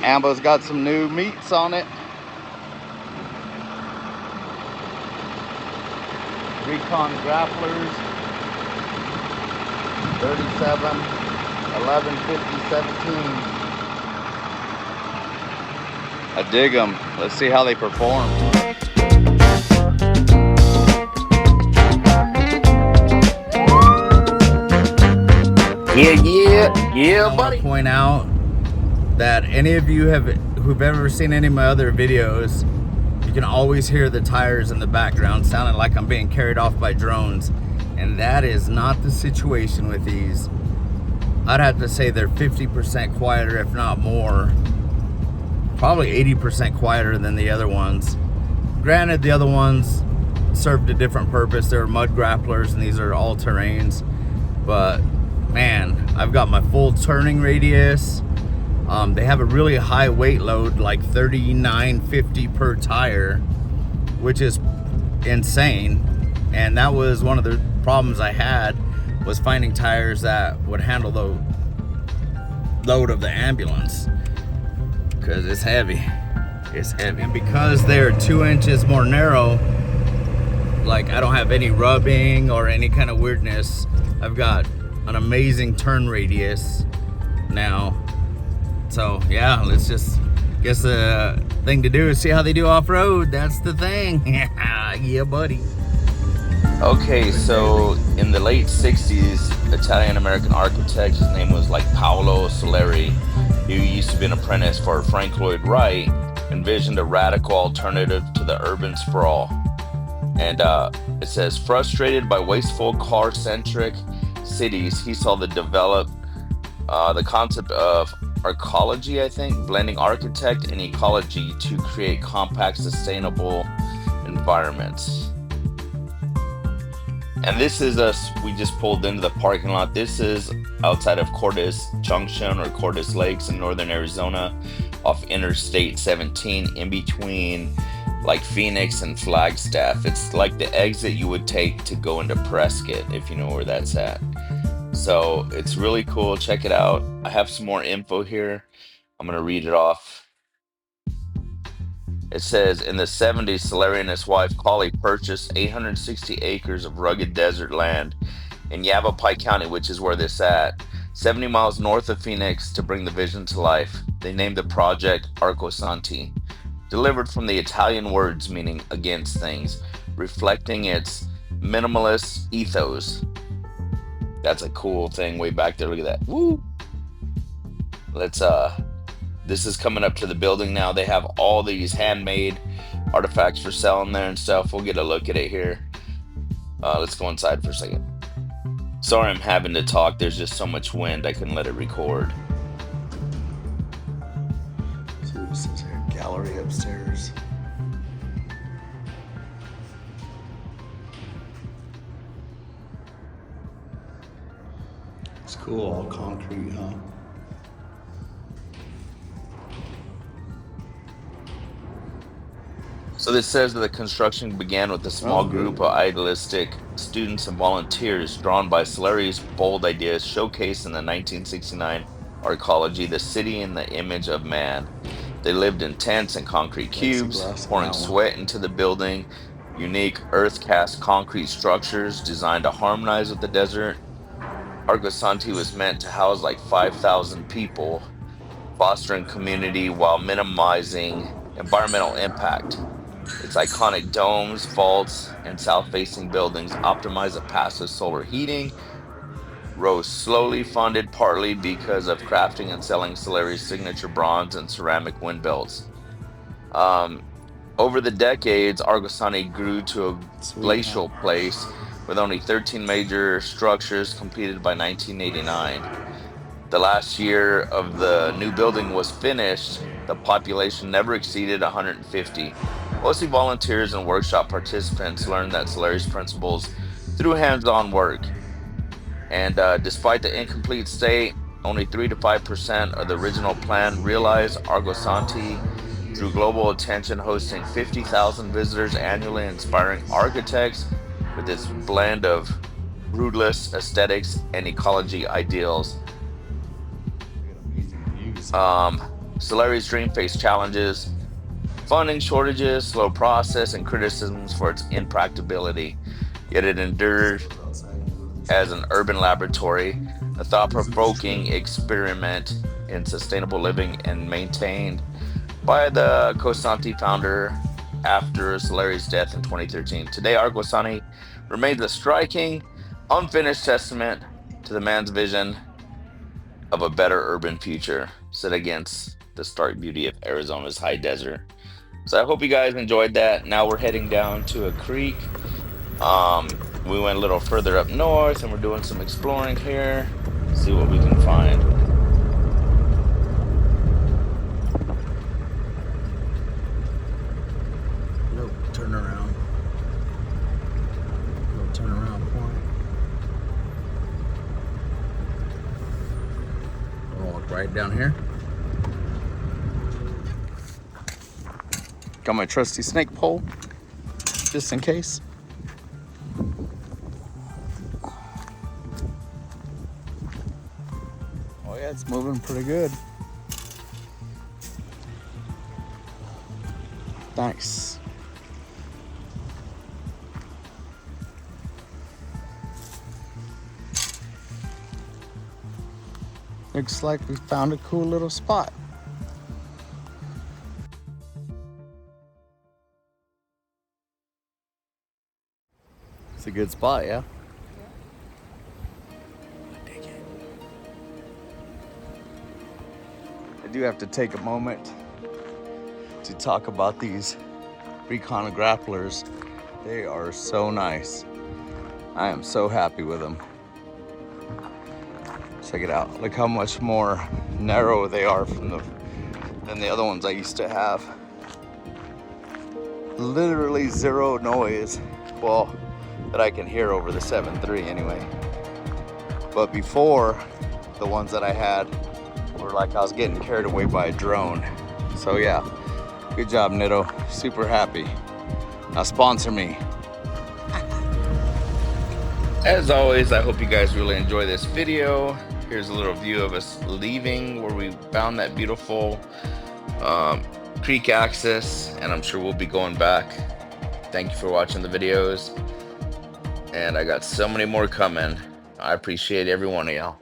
Ambo's got some new meats on it. Recon grapplers, 37, 11, 50, 17. I dig them. Let's see how they perform. Yeah, buddy. I want to point out that any of you who've ever seen any of my other videos, you can always hear the tires in the background sounding like I'm being carried off by drones, and that is not the situation with these. I'd have to say they're 50% quieter, if not more. Probably 80% quieter than the other ones. Granted, the other ones served a different purpose. They were mud grapplers, and these are all-terrains. But man, I've got my full turning radius. They have a really high weight load, like 3950 per tire, which is insane. And that was one of the problems I had, was finding tires that would handle the load of the ambulance, because it's heavy. It's heavy. And because they're 2 inches more narrow, like, I don't have any rubbing or any kind of weirdness. I've got an amazing turn radius now. So yeah, let's just, guess the thing to do is see how they do off-road. That's the thing. Yeah, buddy. Okay, so in the late 60s, Italian-American architect, his name was like Paolo Soleri, who used to be an apprentice for Frank Lloyd Wright, envisioned a radical alternative to the urban sprawl. And it says, frustrated by wasteful car-centric cities, he saw the concept of arcology, I think, blending architect and ecology to create compact, sustainable environments. And this is us, we just pulled into the parking lot. This is outside of Cordes Junction or Cordes Lakes in Northern Arizona, off Interstate 17, in between like Phoenix and Flagstaff. It's like the exit you would take to go into Prescott, if you know where that's at. So it's really cool. Check it out. I have some more info here. I'm going to read it off. It says, in the 70s, Soleri and his wife, Collie, purchased 860 acres of rugged desert land in Yavapai County, which is where this at, 70 miles north of Phoenix, to bring the vision to life. They named the project Arcosanti, delivered from the Italian words meaning against things, reflecting its minimalist ethos. That's a cool thing way back there. Look at that. Woo! Let's this is coming up to the building now. They have all these handmade artifacts for sale in there and stuff. We'll get a look at it here. Let's go inside for a second. Sorry I'm having to talk. There's just so much wind I couldn't let it record. So this is our gallery upstairs. It's cool, all concrete, huh? So this says that the construction began with a small group of idealistic students and volunteers drawn by Soleri's bold ideas showcased in the 1969 Arcology, the city in the image of man. They lived in tents and concrete cubes, pouring sweat into the building, unique earth-cast concrete structures designed to harmonize with the desert. Arcosanti was meant to house like 5,000 people, fostering community while minimizing environmental impact. Its iconic domes, vaults, and south-facing buildings optimize a passive solar heating, rose slowly, funded partly because of crafting and selling Soleri's signature bronze and ceramic wind belts. Over the decades, Arcosanti grew to a glacial place with only 13 major structures completed by 1989. The last year of the new building was finished, the population never exceeded 150. Mostly volunteers and workshop participants learned that Soleri's principles through hands-on work. And despite the incomplete state, only 3 to 5% of the original plan realized. Arcosanti drew global attention, hosting 50,000 visitors annually, inspiring architects with its blend of brutalist aesthetics and ecology ideals. Solari's dream faced challenges, funding shortages, slow process, and criticisms for its impracticability. Yet it endured as an urban laboratory, a thought-provoking experiment in sustainable living, and maintained by the Arcosanti founder after Solari's death in 2013. Today, Arcosanti remains a striking, unfinished testament to the man's vision of a better urban future, set against the stark beauty of Arizona's high desert. So I hope you guys enjoyed that. Now we're heading down to a creek. We went a little further up north and we're doing some exploring here. See what we can find. Little turnaround. Little turnaround point. I'll walk right down here. Got my trusty snake pole, just in case. Oh yeah, it's moving pretty good. Nice. Looks like we found a cool little spot. It's a good spot, yeah? I dig it. I do have to take a moment to talk about these recon grapplers. They are so nice. I am so happy with them. Check it out. Look how much more narrow they are than the other ones I used to have. Literally zero noise. Well, that I can hear over the 7.3 anyway. But before, the ones that I had were like I was getting carried away by a drone. So yeah, good job, Nitto. Super happy. Now sponsor me. As always, I hope you guys really enjoy this video. Here's a little view of us leaving where we found that beautiful creek access, and I'm sure we'll be going back. Thank you for watching the videos, and I got so many more coming. I appreciate every one of y'all.